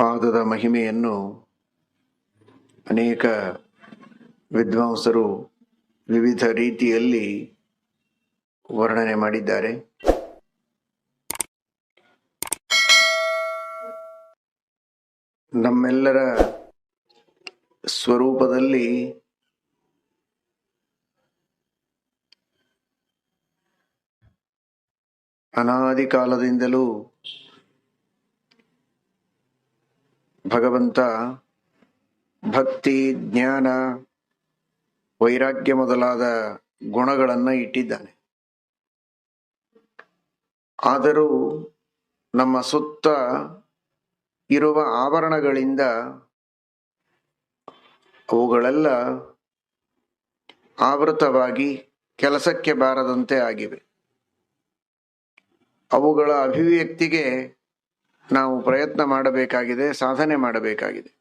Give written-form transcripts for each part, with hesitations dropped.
ಪಾದದ ಮಹಿಮೆಯನ್ನು ಅನೇಕ ವಿದ್ವಾಂಸರು ವಿವಿಧ ರೀತಿಯಲ್ಲಿ ವರ್ಣನೆ ಮಾಡಿದ್ದಾರೆ. ನಮ್ಮೆಲ್ಲರ ಸ್ವರೂಪದಲ್ಲಿ ಅನಾದಿ ಕಾಲದಿಂದಲೂ ಭಗವಂತ ಭಕ್ತಿ, ಜ್ಞಾನ, ವೈರಾಗ್ಯ ಮೊದಲಾದ ಗುಣಗಳನ್ನು ಇಟ್ಟಿದ್ದಾನೆ. ಆದರೂ ನಮ್ಮ ಸುತ್ತ ಇರುವ ಆವರಣಗಳಿಂದ ಅವುಗಳೆಲ್ಲ ಆವೃತವಾಗಿ ಕೆಲಸಕ್ಕೆ ಬಾರದಂತೆ ಆಗಿವೆ. ಅವುಗಳ ಅಭಿವ್ಯಕ್ತಿಗೆ ನಾವು ಪ್ರಯತ್ನ ಮಾಡಬೇಕಾಗಿದೆ, ಸಾಧನೆ ಮಾಡಬೇಕಾಗಿದೆ.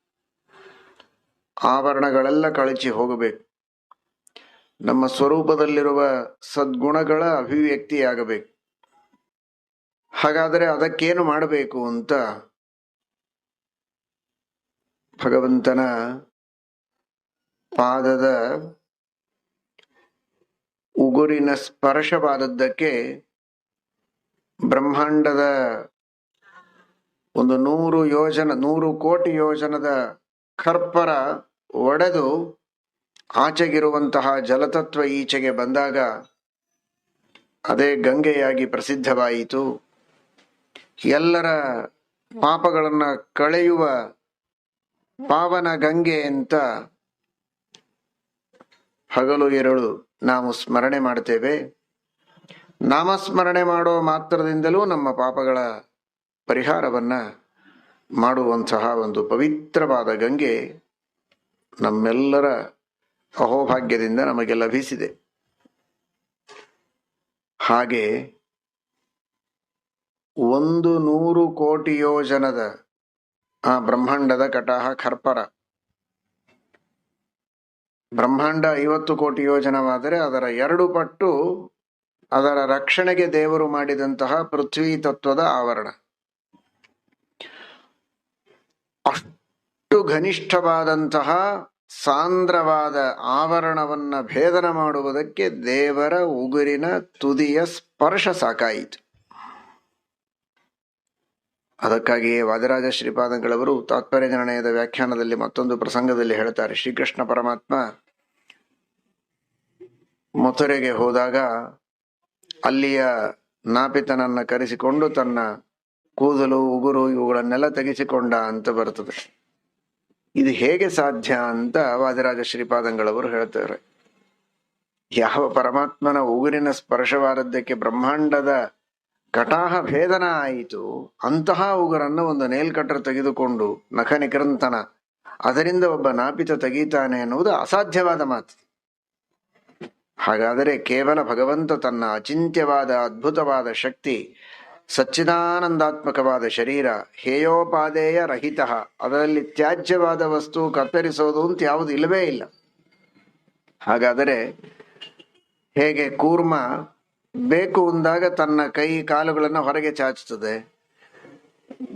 ಆವರಣಗಳೆಲ್ಲ ಕಳಚಿ ಹೋಗಬೇಕು. ನಮ್ಮ ಸ್ವರೂಪದಲ್ಲಿರುವ ಸದ್ಗುಣಗಳ ಅಭಿವ್ಯಕ್ತಿಯಾಗಬೇಕು. ಹಾಗಾದರೆ ಅದಕ್ಕೇನು ಮಾಡಬೇಕು ಅಂತ ಭಗವಂತನ ಪಾದದ ಉಗುರಿನ ಸ್ಪರ್ಶವಾದದ್ದಕ್ಕೆ ಬ್ರಹ್ಮಾಂಡದ 100 ಕೋಟಿ ಯೋಜನದ ಖರ್ಪರ ಒಡೆದು ಆಚೆಗಿರುವಂತಹ ಜಲತತ್ವ ಈಚೆಗೆ ಬಂದಾಗ ಅದೇ ಗಂಗೆಯಾಗಿ ಪ್ರಸಿದ್ಧವಾಯಿತು. ಎಲ್ಲರ ಪಾಪಗಳನ್ನು ಕಳೆಯುವ ಪಾವನ ಗಂಗೆ ಅಂತ ಹಗಲು ಎರಳು ನಾವು ಸ್ಮರಣೆ ಮಾಡ್ತೇವೆ. ನಾಮಸ್ಮರಣೆ ಮಾಡೋ ಮಾತ್ರದಿಂದಲೂ ನಮ್ಮ ಪಾಪಗಳ ಪರಿಹಾರವನ್ನ ಮಾಡುವಂತಹ ಒಂದು ಪವಿತ್ರವಾದ ಗಂಗೆ ನಮ್ಮೆಲ್ಲರ ಅಹೋಭಾಗ್ಯದಿಂದ ನಮಗೆ ಲಭಿಸಿದೆ. ಹಾಗೆ 100 ಕೋಟಿ ಯೋಜನದ ಆ ಬ್ರಹ್ಮಾಂಡದ ಕಟಾಹ ಖರ್ಪರ, ಬ್ರಹ್ಮಾಂಡ 50 ಕೋಟಿ ಯೋಜನವಾದರೆ ಅದರ 2 ಪಟ್ಟು ಅದರ ರಕ್ಷಣೆಗೆ ದೇವರು ಮಾಡಿದಂತಹ ಪೃಥ್ವಿ ತತ್ವದ ಆವರಣ. ಅಷ್ಟು ಘನಿಷ್ಠವಾದಂತಹ ಸಾಂದ್ರವಾದ ಆವರಣವನ್ನ ಭೇದನ ಮಾಡುವುದಕ್ಕೆ ದೇವರ ಉಗುರಿನ ತುದಿಯ ಸ್ಪರ್ಶ ಸಾಕಾಯಿತು. ಅದಕ್ಕಾಗಿಯೇ ವಾದಿರಾಜ ಶ್ರೀಪಾದಂಗಳವರು ತಾತ್ಪರ್ಯ ನಿರ್ಣಯದ ವ್ಯಾಖ್ಯಾನದಲ್ಲಿ ಮತ್ತೊಂದು ಪ್ರಸಂಗದಲ್ಲಿ ಹೇಳ್ತಾರೆ, ಶ್ರೀಕೃಷ್ಣ ಪರಮಾತ್ಮ ಮಥುರೆಗೆ ಹೋದಾಗ ಅಲ್ಲಿಯ ನಾಪಿತನನ್ನ ಕರೆಸಿಕೊಂಡು ತನ್ನ ಕೂದಲು, ಉಗುರು ಇವುಗಳನ್ನೆಲ್ಲ ತೆಗೆಸಿಕೊಂಡ ಅಂತ ಬರ್ತದೆ. ಇದು ಹೇಗೆ ಸಾಧ್ಯ ಅಂತ ವಾದಿರಾಜ ಶ್ರೀಪಾದಂಗಳವರು ಹೇಳ್ತಾರೆ. ಯಾವ ಪರಮಾತ್ಮನ ಉಗುರಿನ ಸ್ಪರ್ಶವಾದದ್ದಕ್ಕೆ ಬ್ರಹ್ಮಾಂಡದ ಕಟಾಹ ಭೇದನ ಆಯಿತು, ಅಂತಹ ಉಗುರನ್ನು ಒಂದು ನೇಲ್ ಕಟ್ಟರ್ ತೆಗೆದುಕೊಂಡು ನಖ ನಿಕೃಂತನ ಅದರಿಂದ ಒಬ್ಬ ನಾಪಿತ ತೆಗೀತಾನೆ ಎನ್ನುವುದು ಅಸಾಧ್ಯವಾದ ಮಾತು. ಹಾಗಾದರೆ ಕೇವಲ ಭಗವಂತ ತನ್ನ ಅಚಿಂತ್ಯವಾದ ಅದ್ಭುತವಾದ ಶಕ್ತಿ, ಸಚ್ಚಿದಾನಂದಾತ್ಮಕವಾದ ಶರೀರ, ಹೇಯೋಪಾದೇಯ ರಹಿತ, ಅದರಲ್ಲಿ ತ್ಯಾಜ್ಯವಾದ ವಸ್ತು ಕತ್ತರಿಸೋದು ಅಂತ ಯಾವುದು ಇಲ್ಲವೇ ಇಲ್ಲ. ಹಾಗಾದರೆ ಹೇಗೆ ಕೂರ್ಮ ಬೇಕು ಅಂದಾಗ ತನ್ನ ಕೈ ಕಾಲುಗಳನ್ನು ಹೊರಗೆ ಚಾಚುತ್ತದೆ,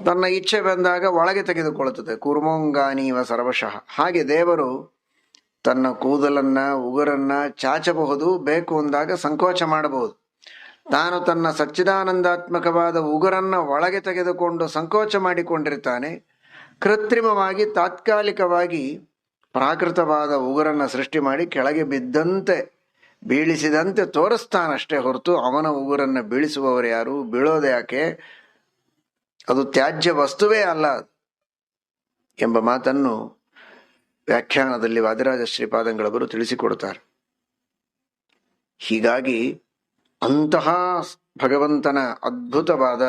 ತನ್ನ ಇಚ್ಛೆ ಬಂದಾಗ ಒಳಗೆ ತೆಗೆದುಕೊಳ್ಳುತ್ತದೆ, ಕೂರ್ಮೋಂಗಾನೀವ ಸರ್ವಶಃ. ಹಾಗೆ ದೇವರು ತನ್ನ ಕೂದಲನ್ನ, ಉಗುರನ್ನ ಚಾಚಬಹುದು, ಬೇಕು ಅಂದಾಗ ಸಂಕೋಚ ಮಾಡಬಹುದು. ತಾನು ತನ್ನ ಸಚ್ಚಿದಾನಂದಾತ್ಮಕವಾದ ಉಗುರನ್ನ ಒಳಗೆ ತೆಗೆದುಕೊಂಡು ಸಂಕೋಚ ಮಾಡಿಕೊಂಡಿರ್ತಾನೆ. ಕೃತ್ರಿಮವಾಗಿ ತಾತ್ಕಾಲಿಕವಾಗಿ ಪ್ರಾಕೃತವಾದ ಉಗುರನ್ನ ಸೃಷ್ಟಿ ಮಾಡಿ ಕೆಳಗೆ ಬಿದ್ದಂತೆ ಬೀಳಿಸಿದಂತೆ ತೋರಿಸ್ತಾನಷ್ಟೇ ಹೊರತು ಅವನ ಉಗುರನ್ನ ಬೀಳಿಸುವವರು ಯಾರು, ಬೀಳೋದು ಯಾಕೆ, ಅದು ತ್ಯಾಜ್ಯ ವಸ್ತುವೇ ಅಲ್ಲ ಎಂಬ ಮಾತನ್ನು ವ್ಯಾಖ್ಯಾನದಲ್ಲಿ ವಾದಿರಾಜ ಶ್ರೀಪಾದಂಗಳವರು ತಿಳಿಸಿಕೊಡುತ್ತಾರೆ. ಹೀಗಾಗಿ ಅಂತಹ ಭಗವಂತನ ಅದ್ಭುತವಾದ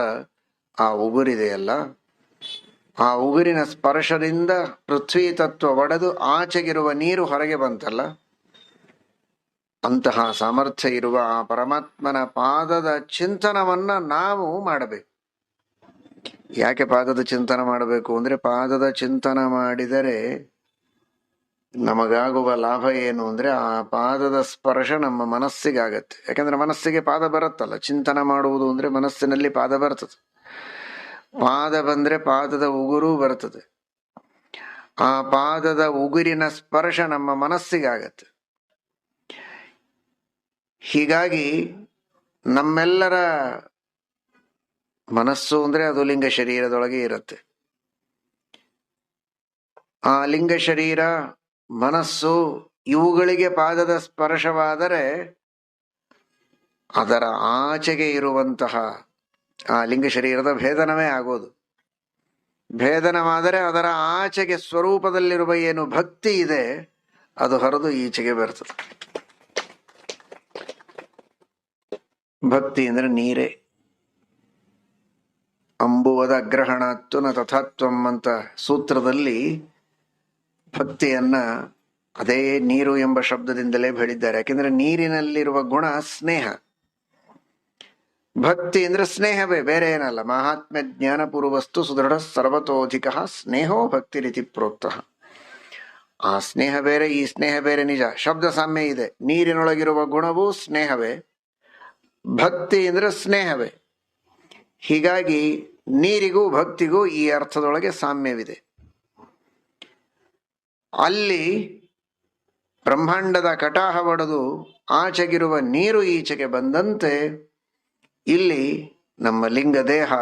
ಆ ಉಗುರಿದೆಯಲ್ಲ, ಆ ಉಗುರಿನ ಸ್ಪರ್ಶದಿಂದ ಪೃಥ್ವಿ ತತ್ವ ಒಡೆದು ಆಚೆಗಿರುವ ನೀರು ಹೊರಗೆ ಬಂತಲ್ಲ, ಅಂತಹ ಸಾಮರ್ಥ್ಯ ಇರುವ ಆ ಪರಮಾತ್ಮನ ಪಾದದ ಚಿಂತನವನ್ನ ನಾವು ಮಾಡಬೇಕು. ಯಾಕೆ ಪಾದದ ಚಿಂತನ ಮಾಡಬೇಕು ಅಂದ್ರೆ, ಪಾದದ ಚಿಂತನ ಮಾಡಿದರೆ ನಮಗಾಗುವ ಲಾಭ ಏನು ಅಂದ್ರೆ, ಆ ಪಾದದ ಸ್ಪರ್ಶ ನಮ್ಮ ಮನಸ್ಸಿಗಾಗತ್ತೆ. ಯಾಕಂದ್ರೆ ಮನಸ್ಸಿಗೆ ಪಾದ ಬರುತ್ತಲ್ಲ, ಚಿಂತನ ಮಾಡುವುದು ಅಂದ್ರೆ ಮನಸ್ಸಿನಲ್ಲಿ ಪಾದ ಬರ್ತದೆ. ಪಾದ ಬಂದ್ರೆ ಪಾದದ ಉಗುರು ಬರ್ತದೆ. ಆ ಪಾದದ ಉಗುರಿನ ಸ್ಪರ್ಶ ನಮ್ಮ ಮನಸ್ಸಿಗಾಗತ್ತೆ. ಹೀಗಾಗಿ ನಮ್ಮೆಲ್ಲರ ಮನಸ್ಸು ಅಂದ್ರೆ ಅದು ಲಿಂಗ ಶರೀರದೊಳಗೆ ಇರುತ್ತೆ. ಆ ಲಿಂಗ ಶರೀರ, ಮನಸ್ಸು ಇವುಗಳಿಗೆ ಪಾದದ ಸ್ಪರ್ಶವಾದರೆ ಅದರ ಆಚೆಗೆ ಇರುವಂತಹ ಆ ಲಿಂಗ ಶರೀರದ ಭೇದನವೇ ಆಗೋದು. ಭೇದನವಾದರೆ ಅದರ ಆಚೆಗೆ ಸ್ವರೂಪದಲ್ಲಿರುವ ಏನು ಭಕ್ತಿ ಇದೆ ಅದು ಹರಿದು ಈಚೆಗೆ ಬರ್ತದೆ. ಭಕ್ತಿ ಅಂದ್ರೆ ನೀರೇ. ಅಂಬುವದ ಅಗ್ರಹಣಾತ್ತು ನ ತಥಾತ್ವಂ ಅಂತ ಸೂತ್ರದಲ್ಲಿ ಭಕ್ತಿಯನ್ನ ಅದೇ ನೀರು ಎಂಬ ಶಬ್ದದಿಂದಲೇ ಹೇಳಿದ್ದಾರೆ. ಯಾಕೆಂದ್ರೆ ನೀರಿನಲ್ಲಿರುವ ಗುಣ ಸ್ನೇಹ. ಭಕ್ತಿ ಅಂದ್ರೆ ಸ್ನೇಹವೇ, ಬೇರೆ ಏನಲ್ಲ. ಮಹಾತ್ಮ್ಯ ಜ್ಞಾನಪೂರ್ವಸ್ತು ಸುದೃಢ ಸರ್ವತೋಧಿಕ ಸ್ನೇಹೋ ಭಕ್ತಿ ರೀತಿ ಪ್ರೋಕ್ತ. ಆ ಸ್ನೇಹ ಬೇರೆ, ಈ ಸ್ನೇಹ ಬೇರೆ. ನಿಜ, ಶಬ್ದ ಸಾಮ್ಯ ಇದೆ. ನೀರಿನೊಳಗಿರುವ ಗುಣವೂ ಸ್ನೇಹವೇ, ಭಕ್ತಿ ಅಂದ್ರೆ ಸ್ನೇಹವೇ. ಹೀಗಾಗಿ ನೀರಿಗೂ ಭಕ್ತಿಗೂ ಈ ಅರ್ಥದೊಳಗೆ ಸಾಮ್ಯವಿದೆ. ಅಲ್ಲಿ ಬ್ರಹ್ಮಾಂಡದ ಕಟಾಹ ಒಡೆದು ಆಚೆಗಿರುವ ನೀರು ಈಚೆಗೆ ಬಂದಂತೆ ಇಲ್ಲಿ ನಮ್ಮ ಲಿಂಗ ದೇಹ,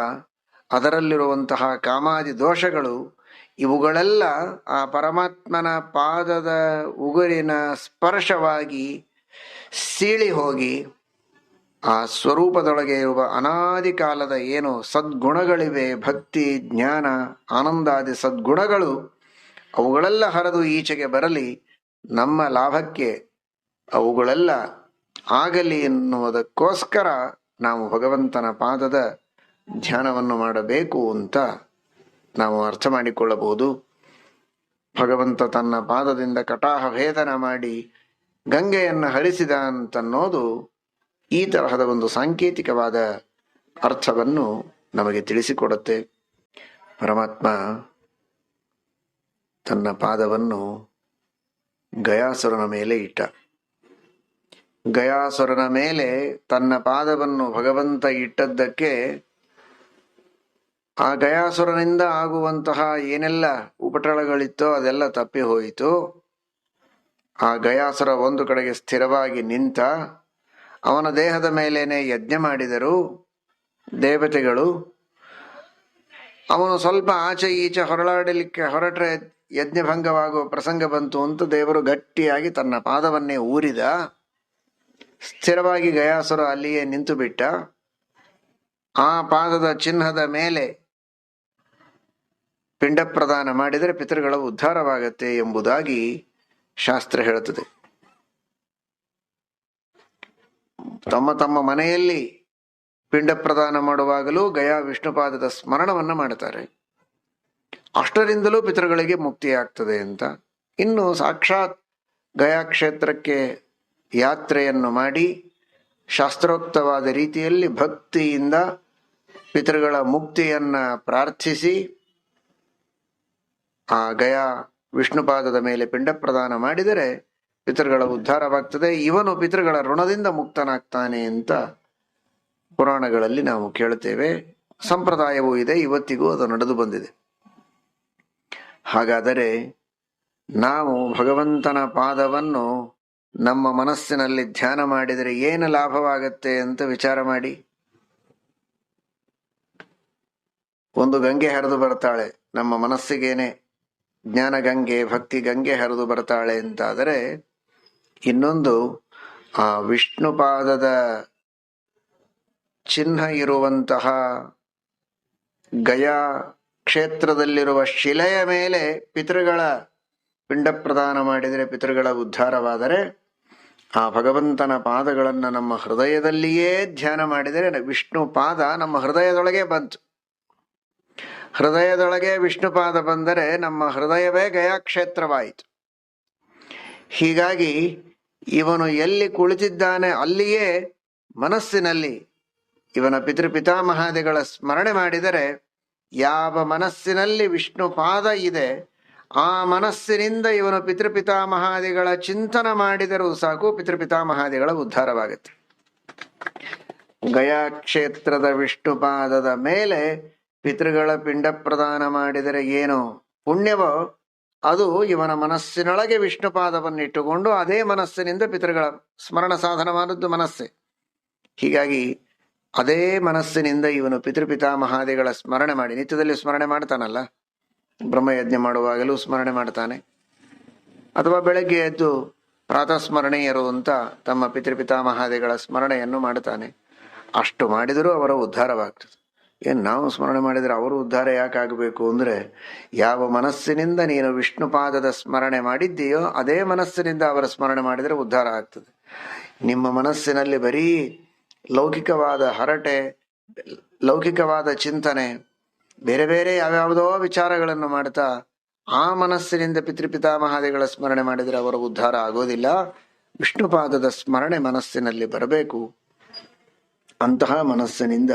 ಅದರಲ್ಲಿರುವಂತಹ ಕಾಮಾದಿ ದೋಷಗಳು, ಇವುಗಳೆಲ್ಲ ಆ ಪರಮಾತ್ಮನ ಪಾದದ ಉಗುರಿನ ಸ್ಪರ್ಶವಾಗಿ ಸೀಳಿ ಹೋಗಿ ಆ ಸ್ವರೂಪದೊಳಗೆ ಇರುವ ಅನಾದಿ ಕಾಲದ ಏನು ಸದ್ಗುಣಗಳಿವೆ, ಭಕ್ತಿ, ಜ್ಞಾನ, ಆನಂದಾದಿ ಸದ್ಗುಣಗಳು, ಅವುಗಳೆಲ್ಲ ಹರಿದು ಈಚೆಗೆ ಬರಲಿ. ನಮ್ಮ ಲಾಭಕ್ಕೆ ಅವುಗಳೆಲ್ಲ ಆಗಲಿ ಎನ್ನುವುದಕ್ಕೋಸ್ಕರ ನಾವು ಭಗವಂತನ ಪಾದದ ಧ್ಯಾನವನ್ನು ಮಾಡಬೇಕು ಅಂತ ನಾವು ಅರ್ಥ ಮಾಡಿಕೊಳ್ಳಬಹುದು. ಭಗವಂತ ತನ್ನ ಪಾದದಿಂದ ಕಟಾಹ ಭೇದನ ಮಾಡಿ ಗಂಗೆಯನ್ನು ಹರಿಸಿದ ಅಂತನ್ನೋದು ಈ ತರಹದ ಒಂದು ಸಾಂಕೇತಿಕವಾದ ಅರ್ಥವನ್ನು ನಮಗೆ ತಿಳಿಸಿಕೊಡುತ್ತೆ. ಪರಮಾತ್ಮ ತನ್ನ ಪಾದವನ್ನು ಗಯಾಸುರನ ಮೇಲೆ ಇಟ್ಟ. ಗಯಾಸುರನ ಮೇಲೆ ತನ್ನ ಪಾದವನ್ನು ಭಗವಂತ ಇಟ್ಟದ್ದಕ್ಕೆ ಆ ಗಯಾಸುರನಿಂದ ಆಗುವಂತಹ ಏನೆಲ್ಲ ಉಪಟಳಗಳಿತ್ತೋ ಅದೆಲ್ಲ ತಪ್ಪಿ ಹೋಯಿತು. ಆ ಗಯಾಸುರ ಒಂದು ಕಡೆಗೆ ಸ್ಥಿರವಾಗಿ ನಿಂತ. ಅವನ ದೇಹದ ಮೇಲೇನೆ ಯಜ್ಞ ಮಾಡಿದರು ದೇವತೆಗಳು. ಅವನು ಸ್ವಲ್ಪ ಆಚೆ ಈಚೆ ಹೊರಳಾಡಲಿಕ್ಕೆ ಹೊರಟ್ರೆ ಯಜ್ಞಭಂಗವಾಗುವ ಪ್ರಸಂಗ ಬಂತು ಅಂತ ದೇವರು ಗಟ್ಟಿಯಾಗಿ ತನ್ನ ಪಾದವನ್ನೇ ಊರಿದ. ಸ್ಥಿರವಾಗಿ ಗಯಾಸುರ ಅಲ್ಲಿಯೇ ನಿಂತು ಬಿಟ್ಟ. ಆ ಪಾದದ ಚಿಹ್ನದ ಮೇಲೆ ಪಿಂಡ ಪ್ರದಾನ ಮಾಡಿದರೆ ಪಿತೃಗಳ ಉದ್ಧಾರವಾಗತ್ತೆ ಎಂಬುದಾಗಿ ಶಾಸ್ತ್ರ ಹೇಳುತ್ತದೆ. ತಮ್ಮ ತಮ್ಮ ಮನೆಯಲ್ಲಿ ಪಿಂಡ ಪ್ರದಾನ ಮಾಡುವಾಗಲೂ ಗಯಾ ವಿಷ್ಣುಪಾದದ ಸ್ಮರಣವನ್ನ ಮಾಡುತ್ತಾರೆ. ಅಷ್ಟರಿಂದಲೂ ಪಿತೃಗಳಿಗೆ ಮುಕ್ತಿ ಆಗ್ತದೆ ಅಂತ. ಇನ್ನು ಸಾಕ್ಷಾತ್ ಗಯಾ ಕ್ಷೇತ್ರಕ್ಕೆ ಯಾತ್ರೆಯನ್ನು ಮಾಡಿ ಶಾಸ್ತ್ರೋಕ್ತವಾದ ರೀತಿಯಲ್ಲಿ ಭಕ್ತಿಯಿಂದ ಪಿತೃಗಳ ಮುಕ್ತಿಯನ್ನ ಪ್ರಾರ್ಥಿಸಿ ಆ ಗಯಾ ವಿಷ್ಣುಪಾದದ ಮೇಲೆ ಪಿಂಡ ಪ್ರದಾನ ಮಾಡಿದರೆ ಪಿತೃಗಳ ಉದ್ಧಾರವಾಗ್ತದೆ. ಇವನು ಪಿತೃಗಳ ಋಣದಿಂದ ಮುಕ್ತನಾಗ್ತಾನೆ ಅಂತ ಪುರಾಣಗಳಲ್ಲಿ ನಾವು ಕೇಳುತ್ತೇವೆ. ಸಂಪ್ರದಾಯವೂ ಇದೆ, ಇವತ್ತಿಗೂ ಅದು ನಡೆದು ಬಂದಿದೆ. ಹಾಗಾದರೆ ನಾವು ಭಗವಂತನ ಪಾದವನ್ನು ನಮ್ಮ ಮನಸ್ಸಿನಲ್ಲಿ ಧ್ಯಾನ ಮಾಡಿದರೆ ಏನು ಲಾಭವಾಗತ್ತೆ ಅಂತ ವಿಚಾರ ಮಾಡಿ. ಒಂದು ಗಂಗೆ ಹರಿದು ಬರ್ತಾಳೆ ನಮ್ಮ ಮನಸ್ಸಿಗೇನೆ, ಜ್ಞಾನ ಗಂಗೆ, ಭಕ್ತಿ ಗಂಗೆ ಹರಿದು ಬರ್ತಾಳೆ ಅಂತಾದರೆ, ಇನ್ನೊಂದು ಆ ವಿಷ್ಣುಪಾದದ ಚಿಹ್ನ ಇರುವಂತಹ ಗಯಾ ಕ್ಷೇತ್ರದಲ್ಲಿರುವ ಶಿಲೆಯ ಮೇಲೆ ಪಿತೃಗಳ ಪಿಂಡ ಪ್ರದಾನ ಮಾಡಿದರೆ ಪಿತೃಗಳ ಉದ್ಧಾರವಾದರೆ, ಆ ಭಗವಂತನ ಪಾದಗಳನ್ನು ನಮ್ಮ ಹೃದಯದಲ್ಲಿಯೇ ಧ್ಯಾನ ಮಾಡಿದರೆ ವಿಷ್ಣು ಪಾದ ನಮ್ಮ ಹೃದಯದೊಳಗೆ ಬಂತು. ಹೃದಯದೊಳಗೆ ವಿಷ್ಣುಪಾದ ಬಂದರೆ ನಮ್ಮ ಹೃದಯವೇ ಗಯಾ ಕ್ಷೇತ್ರವಾಯಿತು. ಹೀಗಾಗಿ ಇವನು ಎಲ್ಲಿ ಕುಳಿತಿದ್ದಾನೆ ಅಲ್ಲಿಯೇ ಮನಸ್ಸಿನಲ್ಲಿ ಇವನ ಪಿತೃಪಿತಾಮಹಾದಿಗಳ ಸ್ಮರಣೆ ಮಾಡಿದರೆ, ಯಾವ ಮನಸ್ಸಿನಲ್ಲಿ ವಿಷ್ಣುಪಾದ ಇದೆ ಆ ಮನಸ್ಸಿನಿಂದ ಇವನು ಪಿತೃಪಿತಾಮಹಾದಿಗಳ ಚಿಂತನ ಮಾಡಿದರೂ ಸಾಕು, ಪಿತೃಪಿತಾಮಹಾದಿಗಳ ಉದ್ಧಾರವಾಗುತ್ತೆ. ಗಯಾ ಕ್ಷೇತ್ರದ ವಿಷ್ಣುಪಾದದ ಮೇಲೆ ಪಿತೃಗಳ ಪಿಂಡ ಪ್ರದಾನ ಮಾಡಿದರೆ ಏನು ಪುಣ್ಯವೋ ಅದು ಇವನ ಮನಸ್ಸಿನೊಳಗೆ ವಿಷ್ಣುಪಾದವನ್ನಿಟ್ಟುಕೊಂಡು ಅದೇ ಮನಸ್ಸಿನಿಂದ ಪಿತೃಗಳ ಸ್ಮರಣ ಸಾಧನವಾದದ್ದು ಮನಸ್ಸೇ. ಹೀಗಾಗಿ ಅದೇ ಮನಸ್ಸಿನಿಂದ ಇವನು ಪಿತೃಪಿತಾಮಹಾದಿಗಳ ಸ್ಮರಣೆ ಮಾಡಿ, ನಿತ್ಯದಲ್ಲಿ ಸ್ಮರಣೆ ಮಾಡ್ತಾನಲ್ಲ, ಬ್ರಹ್ಮಯಜ್ಞ ಮಾಡುವಾಗಲೂ ಸ್ಮರಣೆ ಮಾಡ್ತಾನೆ, ಅಥವಾ ಬೆಳಗ್ಗೆ ಎದ್ದು ಪ್ರಾತಃಸ್ಮರಣೀಯರು ಅಂತ ತಮ್ಮ ಪಿತೃಪಿತಾಮಹಾದಿಗಳ ಸ್ಮರಣೆಯನ್ನು ಮಾಡ್ತಾನೆ. ಅಷ್ಟು ಮಾಡಿದರೂ ಅವರ ಉದ್ಧಾರವಾಗ್ತದೆ. ಏನು ನಾವು ಸ್ಮರಣೆ ಮಾಡಿದರೆ ಅವರು ಉದ್ಧಾರ ಯಾಕಾಗಬೇಕು ಅಂದರೆ, ಯಾವ ಮನಸ್ಸಿನಿಂದ ನೀನು ವಿಷ್ಣುಪಾದದ ಸ್ಮರಣೆ ಮಾಡಿದ್ದೀಯೋ ಅದೇ ಮನಸ್ಸಿನಿಂದ ಅವರ ಸ್ಮರಣೆ ಮಾಡಿದರೆ ಉದ್ಧಾರ ಆಗ್ತದೆ. ನಿಮ್ಮ ಮನಸ್ಸಿನಲ್ಲಿ ಬರೀ ಲೌಕಿಕವಾದ ಹರಟೆ, ಲೌಕಿಕವಾದ ಚಿಂತನೆ, ಬೇರೆ ಬೇರೆ ಯಾವ್ಯಾವುದೋ ವಿಚಾರಗಳನ್ನು ಮಾಡ್ತಾ ಆ ಮನಸ್ಸಿನಿಂದ ಪಿತೃಪಿತಾಮಹಾದಿಗಳ ಸ್ಮರಣೆ ಮಾಡಿದರೆ ಅವರ ಉದ್ಧಾರ ಆಗೋದಿಲ್ಲ. ವಿಷ್ಣುಪಾದದ ಸ್ಮರಣೆ ಮನಸ್ಸಿನಲ್ಲಿ ಬರಬೇಕು. ಅಂತಹ ಮನಸ್ಸಿನಿಂದ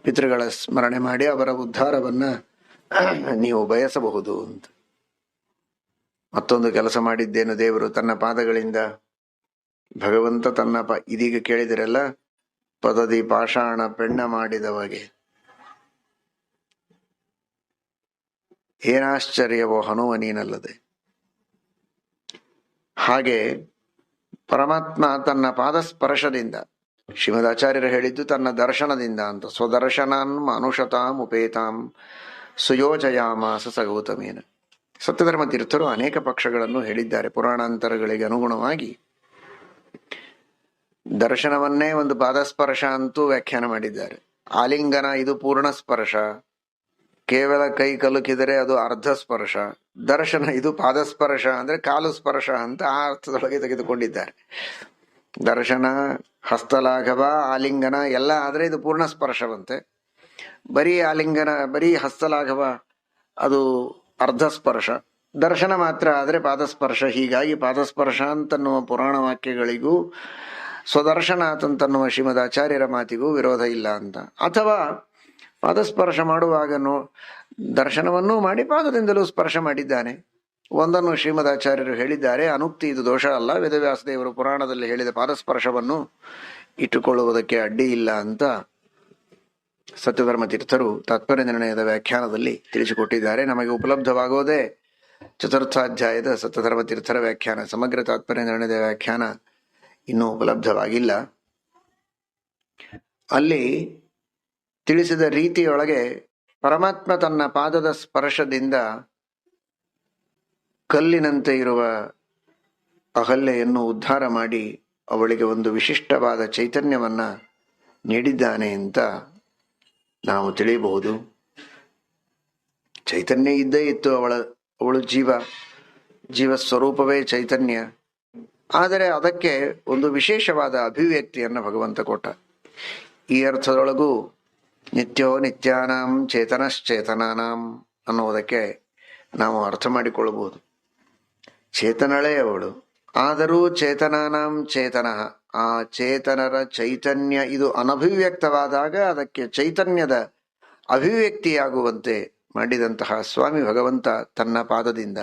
ಪಿತೃಗಳ ಸ್ಮರಣೆ ಮಾಡಿ ಅವರ ಉದ್ಧಾರವನ್ನ ನೀವು ಬಯಸಬಹುದು ಅಂತ. ಮತ್ತೊಂದು ಕೆಲಸ ಮಾಡಿದ್ದೇನು ದೇವರು ತನ್ನ ಪಾದಗಳಿಂದ, ಭಗವಂತ ತನ್ನ ಇದೀಗ ಕೇಳಿದಿರಲ್ಲ, ಪದದಿ ಪಾಷಾಣ ಪೆಣ್ಣ ಮಾಡಿದವಗೆ ಏನಾಶ್ಚರ್ಯವೋ ಹನುಮ ನೀನಲ್ಲದೆ. ಹಾಗೆ ಪರಮಾತ್ಮ ತನ್ನ ಪಾದಸ್ಪರ್ಶದಿಂದ, ಶ್ರೀಮದಾಚಾರ್ಯರು ಹೇಳಿದ್ದು ತನ್ನ ದರ್ಶನದಿಂದ ಅಂತ, ಸ್ವದರ್ಶನಾನ್ ಅನುಷತಾಂ ಉಪೇತಾಂ ಸುಯೋಜಯಾಮಾಸ ಸಗೌತಮೇನ. ಸತ್ಯಧರ್ಮ ತೀರ್ಥರು ಅನೇಕ ಪಕ್ಷಗಳನ್ನು ಹೇಳಿದ್ದಾರೆ. ಪುರಾಣಾಂತರಗಳಿಗೆ ಅನುಗುಣವಾಗಿ ದರ್ಶನವನ್ನೇ ಒಂದು ಪಾದಸ್ಪರ್ಶ ಅಂತೂ ವ್ಯಾಖ್ಯಾನ ಮಾಡಿದ್ದಾರೆ. ಆಲಿಂಗನ ಇದು ಪೂರ್ಣ ಸ್ಪರ್ಶ, ಕೇವಲ ಕೈ ಕಲುಕಿದರೆ ಅದು ಅರ್ಧ ಸ್ಪರ್ಶ. ದರ್ಶನ ಇದು ಪಾದಸ್ಪರ್ಶ ಅಂದ್ರೆ ಕಾಲು ಸ್ಪರ್ಶ ಅಂತ ಆ ಅರ್ಥದೊಳಗೆ ತೆಗೆದುಕೊಂಡಿದ್ದಾರೆ. ದರ್ಶನ, ಹಸ್ತಲಾಘವ, ಆಲಿಂಗನ ಎಲ್ಲ ಆದ್ರೆ ಇದು ಪೂರ್ಣ ಸ್ಪರ್ಶವಂತೆ. ಬರೀ ಆಲಿಂಗನ, ಬರೀ ಹಸ್ತಲಾಘವ ಅದು ಅರ್ಧ ಸ್ಪರ್ಶ. ದರ್ಶನ ಮಾತ್ರ ಆದ್ರೆ ಪಾದಸ್ಪರ್ಶ. ಹೀಗಾಗಿ ಪಾದಸ್ಪರ್ಶ ಅಂತನ್ನುವ ಪುರಾಣ ವಾಕ್ಯಗಳಿಗೂ ಸ್ವದರ್ಶನಾಥಂತನ್ನುವ ಶ್ರೀಮದಾಚಾರ್ಯರ ಮಾತಿಗೂ ವಿರೋಧ ಇಲ್ಲ ಅಂತ. ಅಥವಾ ಪಾದಸ್ಪರ್ಶ ಮಾಡುವಾಗ ದರ್ಶನವನ್ನೂ ಮಾಡಿ ಪಾದದಿಂದಲೂ ಸ್ಪರ್ಶ ಮಾಡಿದ್ದಾನೆ. ಒಂದನ್ನು ಶ್ರೀಮದಾಚಾರ್ಯರು ಹೇಳಿದ್ದಾರೆ, ಅನುಕ್ತಿ ಇದು ದೋಷ ಅಲ್ಲ, ವೇದವ್ಯಾಸ ದೇವರು ಪುರಾಣದಲ್ಲಿ ಹೇಳಿದ ಪಾದಸ್ಪರ್ಶವನ್ನು ಇಟ್ಟುಕೊಳ್ಳುವುದಕ್ಕೆ ಅಡ್ಡಿ ಇಲ್ಲ ಅಂತ ಸತ್ಯಧರ್ಮ ತೀರ್ಥರು ತಾತ್ಪರ್ಯ ನಿರ್ಣಯದ ವ್ಯಾಖ್ಯಾನದಲ್ಲಿ ತಿಳಿಸಿಕೊಟ್ಟಿದ್ದಾರೆ. ನಮಗೆ ಉಪಲಬ್ಧವಾಗೋದೇ ಚತುರ್ಥಾಧ್ಯಾಯದ ಸತ್ಯಧರ್ಮ ತೀರ್ಥರ ವ್ಯಾಖ್ಯಾನ. ಸಮಗ್ರ ತಾತ್ಪರ್ಯ ನಿರ್ಣಯದ ವ್ಯಾಖ್ಯಾನ ಇನ್ನೂ ಉಪಲಬ್ಧವಾಗಿಲ್ಲ. ಅಲ್ಲಿ ತಿಳಿಸಿದ ರೀತಿಯೊಳಗೆ ಪರಮಾತ್ಮ ತನ್ನ ಪಾದದ ಸ್ಪರ್ಶದಿಂದ ಕಲ್ಲಿನಂತೆ ಇರುವ ಅಹಲ್ಯೆಯನ್ನು ಉದ್ಧಾರ ಮಾಡಿ ಅವಳಿಗೆ ಒಂದು ವಿಶಿಷ್ಟವಾದ ಚೈತನ್ಯವನ್ನ ನೀಡಿದ್ದಾನೆ ಅಂತ ನಾವು ತಿಳಿಯಬಹುದು. ಚೈತನ್ಯ ಇದ್ದೇ ಇತ್ತು, ಅವಳು ಜೀವ ಸ್ವರೂಪವೇ ಚೈತನ್ಯ. ಆದರೆ ಅದಕ್ಕೆ ಒಂದು ವಿಶೇಷವಾದ ಅಭಿವ್ಯಕ್ತಿಯನ್ನು ಭಗವಂತ ಕೊಟ್ಟ. ಈ ಅರ್ಥದೊಳಗೂ ನಿತ್ಯೋ ನಿತ್ಯಾನಾಂ ಚೇತನಶ್ಚೇತನಾನಾಂ ಅನ್ನುವುದಕ್ಕೆ ನಾವು ಅರ್ಥ ಮಾಡಿಕೊಳ್ಳಬಹುದು. ಚೇತನಳೇ ಅವಳು, ಆದರೂ ಚೇತನಾನಾಂ ಚೇತನಃ, ಆ ಚೇತನರ ಚೈತನ್ಯ ಇದು ಅನಭಿವ್ಯಕ್ತವಾದಾಗ ಅದಕ್ಕೆ ಚೈತನ್ಯದ ಅಭಿವ್ಯಕ್ತಿಯಾಗುವಂತೆ ಮಾಡಿದಂತಹ ಸ್ವಾಮಿ ಭಗವಂತ ತನ್ನ ಪಾದದಿಂದ.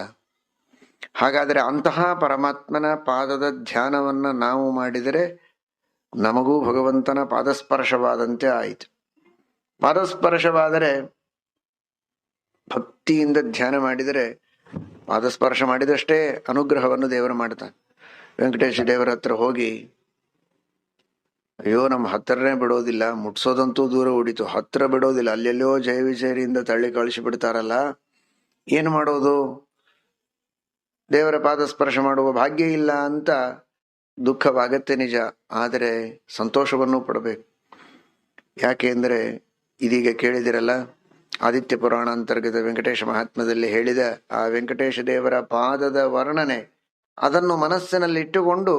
ಹಾಗಾದರೆ ಅಂತಹ ಪರಮಾತ್ಮನ ಪಾದದ ಧ್ಯಾನವನ್ನ ನಾವು ಮಾಡಿದರೆ ನಮಗೂ ಭಗವಂತನ ಪಾದಸ್ಪರ್ಶವಾದಂತೆ ಆಯಿತು. ಪಾದಸ್ಪರ್ಶವಾದರೆ ಭಕ್ತಿಯಿಂದ ಧ್ಯಾನ ಮಾಡಿದರೆ ಪಾದಸ್ಪರ್ಶ ಮಾಡಿದಷ್ಟೇ ಅನುಗ್ರಹವನ್ನು ದೇವರು ಮಾಡ್ತಾನೆ. ವೆಂಕಟೇಶ ದೇವರ ಹತ್ರ ಹೋಗಿ, ಅಯ್ಯೋ ನಮ್ಮ ಹತ್ತಿರನೇ ಬಿಡೋದಿಲ್ಲ, ಮುಟ್ಸೋದಂತೂ ದೂರ ಉಡಿತು, ಹತ್ರ ಬಿಡೋದಿಲ್ಲ, ಅಲ್ಲೆಲ್ಲೋ ಜಯ ವಿಜಯರಿಂದ ತಳ್ಳಿ ಕಳಿಸಿ ಬಿಡ್ತಾರಲ್ಲ, ಏನು ಮಾಡೋದು, ದೇವರ ಪಾದಸ್ಪರ್ಶ ಮಾಡುವ ಭಾಗ್ಯ ಇಲ್ಲ ಅಂತ ದುಃಖವಾಗತ್ತೆ ನಿಜ. ಆದರೆ ಸಂತೋಷವನ್ನು ಪಡಬೇಕು. ಯಾಕೆ ಅಂದರೆ ಇದೀಗ ಕೇಳಿದಿರಲ್ಲ, ಆದಿತ್ಯ ಪುರಾಣ ಅಂತರ್ಗತ ವೆಂಕಟೇಶ ಮಹಾತ್ಮದಲ್ಲಿ ಹೇಳಿದ ಆ ವೆಂಕಟೇಶ ದೇವರ ಪಾದದ ವರ್ಣನೆ, ಅದನ್ನು ಮನಸ್ಸಿನಲ್ಲಿ ಇಟ್ಟುಕೊಂಡು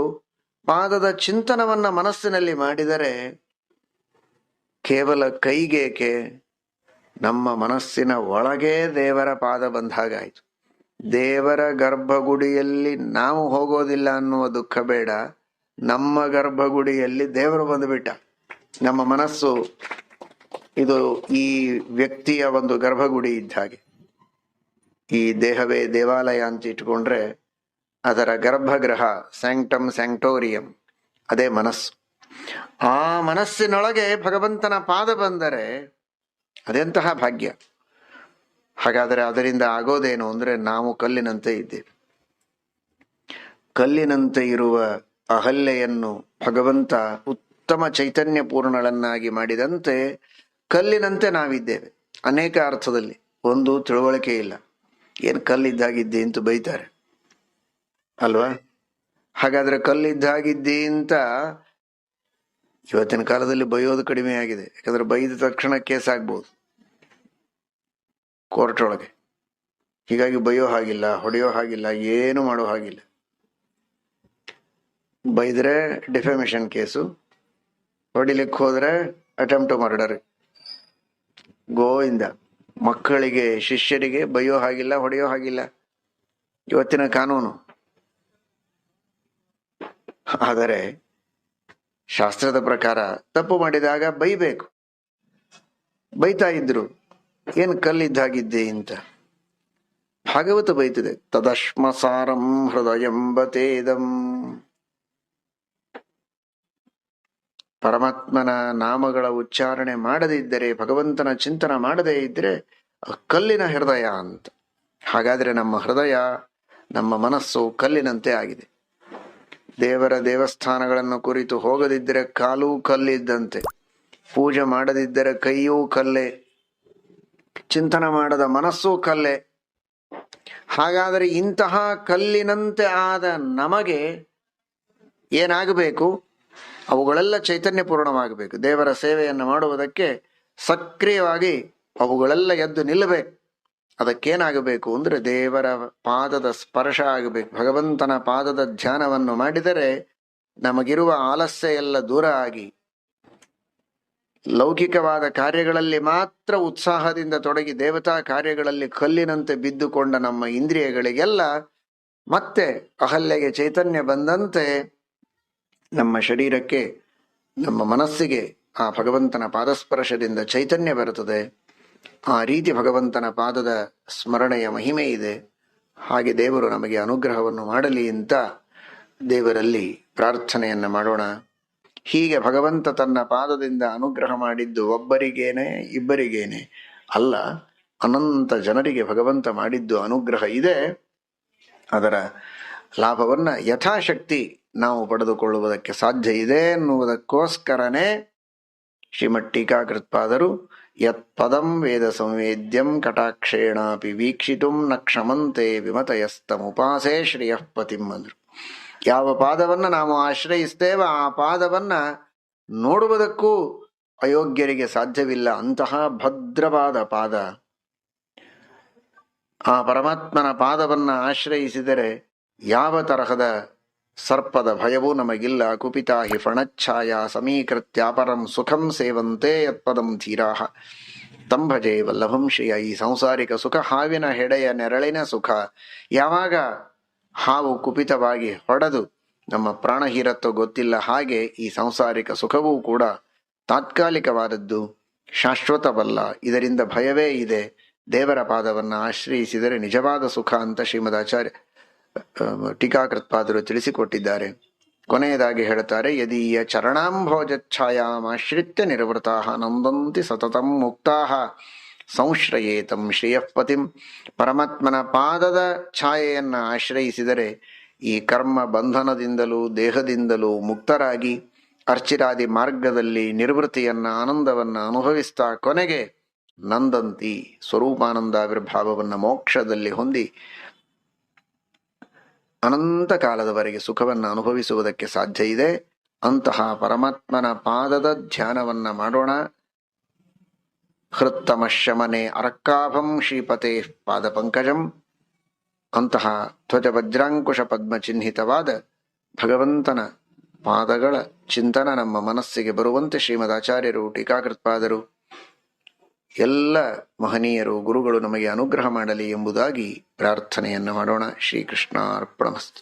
ಪಾದದ ಚಿಂತನವನ್ನ ಮನಸ್ಸಿನಲ್ಲಿ ಮಾಡಿದರೆ ಕೇವಲ ಕೈಗೇಕೆ, ನಮ್ಮ ಮನಸ್ಸಿನ ಒಳಗೆ ದೇವರ ಪಾದ ಬಂದಾಗಾಯ್ತು. ದೇವರ ಗರ್ಭಗುಡಿಯಲ್ಲಿ ನಾವು ಹೋಗೋದಿಲ್ಲ ಅನ್ನುವ ದುಃಖ ಬೇಡ, ನಮ್ಮ ಗರ್ಭಗುಡಿಯಲ್ಲಿ ದೇವರು ಬಂದುಬಿಟ್ಟ. ನಮ್ಮ ಮನಸ್ಸು ಇದು ಈ ವ್ಯಕ್ತಿಯ ಒಂದು ಗರ್ಭಗುಡಿ ಇದ್ದ ಹಾಗೆ. ಈ ದೇಹವೇ ದೇವಾಲಯ ಅಂತ ಇಟ್ಕೊಂಡ್ರೆ ಅದರ ಗರ್ಭಗೃಹ, ಸ್ಯಾಂಕ್ಟಮ್ ಸ್ಯಾಂಕ್ಟೋರಿಯಂ, ಅದೇ ಮನಸ್ಸು. ಆ ಮನಸ್ಸಿನೊಳಗೆ ಭಗವಂತನ ಪಾದ ಬಂದರೆ ಅದೆಂತಹ ಭಾಗ್ಯ. ಹಾಗಾದರೆ ಅದರಿಂದ ಆಗೋದೇನು ಅಂದರೆ ನಾವು ಕಲ್ಲಿನಂತೆ ಇದ್ದೇವೆ. ಕಲ್ಲಿನಂತೆ ಇರುವ ಅಹಲ್ಯೆಯನ್ನು ಭಗವಂತ ಉತ್ತಮ ಚೈತನ್ಯ ಪೂರ್ಣಳನ್ನಾಗಿ ಮಾಡಿದಂತೆ ಕಲ್ಲಿನಂತೆ ನಾವಿದ್ದೇವೆ ಅನೇಕ ಅರ್ಥದಲ್ಲಿ. ಒಂದು, ತಿಳುವಳಿಕೆ ಇಲ್ಲ, ಏನು ಕಲ್ಲಿದ್ದಾಗಿದ್ದೆ ಅಂತ ಬೈತಾರೆ ಅಲ್ವಾ? ಹಾಗಾದ್ರೆ ಕಲ್ಲಿದ್ದಾಗಿದ್ದಿ ಅಂತ ಇವತ್ತಿನ ಕಾಲದಲ್ಲಿ ಬೈಯೋದು ಕಡಿಮೆ ಆಗಿದೆ. ಯಾಕಂದ್ರೆ ಬೈದ ತಕ್ಷಣ ಕೇಸ್ ಆಗ್ಬೋದು ಕೋರ್ಟ್ ಒಳಗೆ. ಹೀಗಾಗಿ ಬೈಯೋ ಹಾಗಿಲ್ಲ, ಹೊಡೆಯೋ ಹಾಗಿಲ್ಲ, ಏನು ಮಾಡೋ ಹಾಗಿಲ್ಲ. ಬೈದ್ರೆ ಡಿಫೆಮೇಷನ್ ಕೇಸು, ಹೊಡಿಲಿಕ್ಕೆ ಹೋದ್ರೆ ಅಟೆಂಪ್ಟ್ ಟು ಮರ್ಡರ್. ಗೋವಿಂದ. ಮಕ್ಕಳಿಗೆ, ಶಿಷ್ಯರಿಗೆ ಬೈಯೋ ಹಾಗಿಲ್ಲ, ಹೊಡೆಯೋ ಹಾಗಿಲ್ಲ, ಇವತ್ತಿನ ಕಾನೂನು. ಆದರೆ ಶಾಸ್ತ್ರದ ಪ್ರಕಾರ ತಪ್ಪು ಮಾಡಿದಾಗ ಬೈಬೇಕು. ಬೈತಾ ಇದ್ರು, ಏನು ಕಲ್ಲಿದ್ದಾಗಿದ್ದೆ ಅಂತ. ಭಾಗವತ ಬೈತಿದೆ, ತದಶ್ಮಸಾರಂ ಹೃದಯಂಬತೇದಂ. ಪರಮಾತ್ಮನ ನಾಮಗಳ ಉಚ್ಚಾರಣೆ ಮಾಡದಿದ್ದರೆ, ಭಗವಂತನ ಚಿಂತನ ಮಾಡದೇ ಇದ್ರೆ ಕಲ್ಲಿನ ಹೃದಯ ಅಂತ. ಹಾಗಾದ್ರೆ ನಮ್ಮ ಹೃದಯ, ನಮ್ಮ ಮನಸ್ಸು ಕಲ್ಲಿನಂತೆ ಆಗಿದೆ. ದೇವರ ದೇವಸ್ಥಾನಗಳನ್ನು ಕುರಿತು ಹೋಗದಿದ್ದರೆ ಕಾಲೂ ಕಲ್ಲಿದ್ದಂತೆ, ಪೂಜೆ ಮಾಡದಿದ್ದರೆ ಕೈಯೂ ಕಲ್ಲೇ, ಚಿಂತನ ಮಾಡದ ಮನಸ್ಸೂ ಕಲ್ಲೇ. ಹಾಗಾದರೆ ಇಂತಹ ಕಲ್ಲಿನಂತೆ ಆದ ನಮಗೆ ಏನಾಗಬೇಕು? ಅವುಗಳೆಲ್ಲ ಚೈತನ್ಯ ಪೂರ್ಣವಾಗಬೇಕು. ದೇವರ ಸೇವೆಯನ್ನು ಮಾಡುವುದಕ್ಕೆ ಸಕ್ರಿಯವಾಗಿ ಅವುಗಳೆಲ್ಲ ಎದ್ದು ನಿಲ್ಲಬೇಕು. ಅದಕ್ಕೇನಾಗಬೇಕು ಅಂದ್ರೆ ದೇವರ ಪಾದದ ಸ್ಪರ್ಶ ಆಗಬೇಕು. ಭಗವಂತನ ಪಾದದ ಧ್ಯಾನವನ್ನು ಮಾಡಿದರೆ ನಮಗಿರುವ ಆಲಸ್ಯ ಎಲ್ಲ ದೂರ ಆಗಿ ಲೌಕಿಕವಾದ ಕಾರ್ಯಗಳಲ್ಲಿ ಮಾತ್ರ ಉತ್ಸಾಹದಿಂದ ತೊಡಗಿ ದೇವತಾ ಕಾರ್ಯಗಳಲ್ಲಿ ಕಲ್ಲಿನಂತೆ ಬಿದ್ದುಕೊಂಡ ನಮ್ಮ ಇಂದ್ರಿಯಗಳಿಗೆಲ್ಲ ಮತ್ತೆ ಅಹಲ್ಯೆಗೆ ಚೈತನ್ಯ ಬಂದಂತೆ ನಮ್ಮ ಶರೀರಕ್ಕೆ, ನಮ್ಮ ಮನಸ್ಸಿಗೆ ಆ ಭಗವಂತನ ಪಾದಸ್ಪರ್ಶದಿಂದ ಚೈತನ್ಯ ಬರುತ್ತದೆ. ಆ ರೀತಿ ಭಗವಂತನ ಪಾದದ ಸ್ಮರಣೆಯ ಮಹಿಮೆ ಇದೆ. ಹಾಗೆ ದೇವರು ನಮಗೆ ಅನುಗ್ರಹವನ್ನು ಮಾಡಲಿ ಅಂತ ದೇವರಲ್ಲಿ ಪ್ರಾರ್ಥನೆಯನ್ನ ಮಾಡೋಣ. ಹೀಗೆ ಭಗವಂತ ತನ್ನ ಪಾದದಿಂದ ಅನುಗ್ರಹ ಮಾಡಿದ್ದು ಒಬ್ಬರಿಗೇನೆ, ಇಬ್ಬರಿಗೇನೆ ಅಲ್ಲ, ಅನಂತ ಜನರಿಗೆ ಭಗವಂತ ಮಾಡಿದ್ದು ಅನುಗ್ರಹ ಇದೆ. ಅದರ ಲಾಭವನ್ನ ಯಥಾಶಕ್ತಿ ನಾವು ಪಡೆದುಕೊಳ್ಳುವುದಕ್ಕೆ ಸಾಧ್ಯ ಇದೆ ಎನ್ನುವುದಕ್ಕೋಸ್ಕರನೇ ಶ್ರೀಮಠ್ ಟೀಕಾಕೃತ್ಪಾದರು ಯತ್ ಪದಂ ವೇದ ಸಂವೇದ್ಯಂ ಕಟಾಕ್ಷೇಣಾಪಿ ವೀಕ್ಷಿತುಂ ನ ಕ್ಷಮಂತೆ ವಿಮತಯಸ್ತಮುಪಾಸೆ ಶ್ರೇಯಃ ಪತಿಂ ಅಂದ್ರು. ಯಾವ ಪಾದವನ್ನ ನಾವು ಆಶ್ರಯಿಸ್ತೇವ ಆ ಪಾದವನ್ನ ನೋಡುವುದಕ್ಕೂ ಅಯೋಗ್ಯರಿಗೆ ಸಾಧ್ಯವಿಲ್ಲ. ಅಂತಹ ಭದ್ರವಾದ ಪಾದ. ಆ ಪರಮಾತ್ಮನ ಪಾದವನ್ನ ಆಶ್ರಯಿಸಿದರೆ ಯಾವ ತರಹದ ಸರ್ಪದ ಭಯವೂ ನಮಗಿಲ್ಲ. ಕುಪಿತಾ ಹಿ ಫಣಚ್ಛಾಯ ಸಮೀಕೃತ್ಯಾಪರಂ ಸುಖಂ ಸೇವಂತೆ ಯತ್ಪದಂ ಧೀರಾಹ ತಂ ಭಜೆ ವಲ್ಲಭಂ ಶ್ರಿಯ. ಈ ಸಂಸಾರಿಕ ಸುಖ ಹಾವಿನ ಹೆಡೆಯ ನೆರಳಿನ ಸುಖ. ಯಾವಾಗ ಹಾವು ಕುಪಿತವಾಗಿ ಹೊಡೆದು ನಮ್ಮ ಪ್ರಾಣಹೀರತ್ವ ಗೊತ್ತಿಲ್ಲ, ಹಾಗೆ ಈ ಸಂಸಾರಿಕ ಸುಖವೂ ಕೂಡ ತಾತ್ಕಾಲಿಕವಾದದ್ದು, ಶಾಶ್ವತವಲ್ಲ. ಇದರಿಂದ ಭಯವೇ ಇದೆ. ದೇವರ ಪಾದವನ್ನ ಆಶ್ರಯಿಸಿದರೆ ನಿಜವಾದ ಸುಖ ಅಂತ ಶ್ರೀಮದಾಚಾರ್ಯ ಟೀಕಾಕೃತ್ಪಾದರು ತಿಳಿಸಿಕೊಟ್ಟಿದ್ದಾರೆ. ಕೊನೆಯದಾಗಿ ಹೇಳ್ತಾರೆ, ಯದೀಯ ಚರಣಾಂಭೋಜಚ್ಛಾಯಾಮಾಶ್ರಿತ್ಯ ನಿರ್ವೃತಾಃ ನಂದಂತಿ ಸತತಂ ಮುಕ್ತಾಃ ಸಂಶ್ರಯೇತಂ ಶ್ರೇಯಃಪತಿಂ. ಪರಮಾತ್ಮನ ಪಾದದ ಛಾಯೆಯನ್ನ ಆಶ್ರಯಿಸಿದರೆ ಈ ಕರ್ಮ ಬಂಧನದಿಂದಲೂ ದೇಹದಿಂದಲೂ ಮುಕ್ತರಾಗಿ ಅರ್ಚಿರಾದಿ ಮಾರ್ಗದಲ್ಲಿ ನಿರ್ವೃತಿಯನ್ನ, ಆನಂದವನ್ನ ಅನುಭವಿಸ್ತಾ ಕೊನೆಗೆ ನಂದಂತಿ ಸ್ವರೂಪಾನಂದಾವಿರ್ಭಾವವನ್ನ ಮೋಕ್ಷದಲ್ಲಿ ಹೊಂದಿ ಅನಂತ ಕಾಲದವರೆಗೆ ಸುಖವನ್ನು ಅನುಭವಿಸುವುದಕ್ಕೆ ಸಾಧ್ಯ ಇದೆ. ಅಂತಹ ಪರಮಾತ್ಮನ ಪಾದದ ಧ್ಯಾನವನ್ನ ಮಾಡೋಣ. ಹೃತ್ತಮ ಶಮನೆ ಅರಕ್ಕಾಭಂ ಶ್ರೀಪತೆ ಪಾದ ಪಂಕಜಂ. ಅಂತಹ ಧ್ವಜ ವಜ್ರಾಂಕುಶ ಪದ್ಮ ಚಿಹ್ನಿತವಾದ ಭಗವಂತನ ಪಾದಗಳ ಚಿಂತನ ನಮ್ಮ ಮನಸ್ಸಿಗೆ ಬರುವಂತೆ ಶ್ರೀಮದಾಚಾರ್ಯರು, ಟೀಕಾಕೃತ್ಪಾದರು, ಎಲ್ಲ ಮಹನೀಯರು, ಗುರುಗಳು ನಮಗೆ ಅನುಗ್ರಹ ಮಾಡಲಿ ಎಂಬುದಾಗಿ ಪ್ರಾರ್ಥನೆಯನ್ನು ಮಾಡೋಣ. ಶ್ರೀಕೃಷ್ಣಾರ್ಪಣಮಸ್ತು.